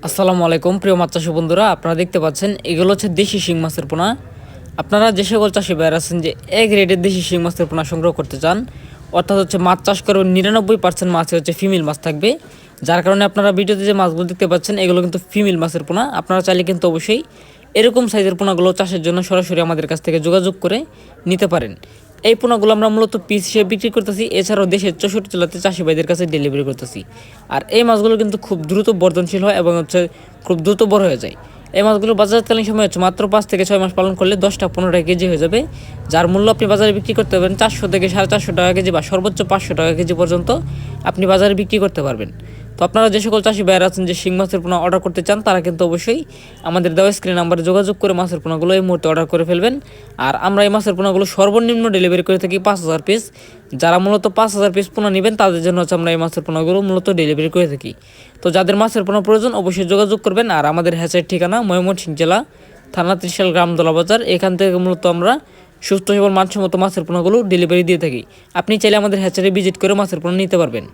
আসসালামু আলাইকুম প্রিয় মাছ চাষি বন্ধুরা, আপনারা দেখতে পাচ্ছেন এগুলো হচ্ছে দেশি শিং মাছের পোনা। আপনারা যে সকল চাষি ভাইয়েরা আছেন যে এ গ্রেডের দেশি শিং মাছের পোনা সংগ্রহ করতে চান, অর্থাৎ হচ্ছে মাছ চাষ করবেন 99% মাছ হচ্ছে ফিমেল মাছ থাকবে, যার কারণে আপনারা ভিডিওতে যে মাছগুলো দেখতে পাচ্ছেন এগুলো কিন্তু ফিমেল মাছের পোনা। আপনারা চাইলে কিন্তু অবশ্যই এরকম সাইজের পোনাগুলো চাষের জন্য সরাসরি আমাদের কাছ থেকে যোগাযোগ করে নিতে পারেন। এই পোনাগুলো আমরা মূলত পিস হিসেবে বিক্রি করতেছি, এছাড়াও দেশের 64 জেলাতে চাষি ভাইদের কাছে ডেলিভারি করতেছি। আর এই মাছগুলো কিন্তু খুব দ্রুত বর্ধনশীল হয় এবং হচ্ছে খুব দ্রুত বড় হয়ে যায়। এই মাছগুলো বাজারকালীন সময় হচ্ছে মাত্র 5 থেকে 6 মাস পালন করলে 10-15 কেজি হয়ে যাবে, যার মূল্য আপনি বাজারে বিক্রি করতে পারবেন 400 থেকে 450 টাকা কেজি বা সর্বোচ্চ 500 টাকা কেজি পর্যন্ত আপনি বাজারে বিক্রি করতে পারবেন। তো আপনারা যে সকল চাষি ভাইয়েরা আছেন যে শিং মাছের পোনা অর্ডার করতে চান, তারা কিন্তু অবশ্যই আমাদের দেওয়া স্ক্রিন নাম্বারে যোগাযোগ করে মাছের পোনাগুলো এই মুহূর্তে অর্ডার করে ফেলবেন। আর আমরা এই মাছের পোনাগুলো সর্বনিম্ন ডেলিভারি করে থাকি 5000 পিস। যারা মূলত 5000 পিস পোনা নেবেন তাদের জন্য হচ্ছে আমরা এই মাছের পোনাগুলো মূলত ডেলিভারি করে থাকি। তো যাদের মাছের পোনা প্রয়োজন অবশ্যই যোগাযোগ করবেন। আর আমাদের হ্যাচের ঠিকানা ময়মনসিংহ জেলা, থানা ত্রিশাল, গ্রাম দোলা বাজার। এখান থেকে মূলত আমরা সুস্থ সবল মানসম্মত মাছের পোনাগুলো ডেলিভারি দিয়ে থাকি। আপনি চাইলে আমাদের হ্যাচারে ভিজিট করে মাছের পোনা নিতে পারবেন।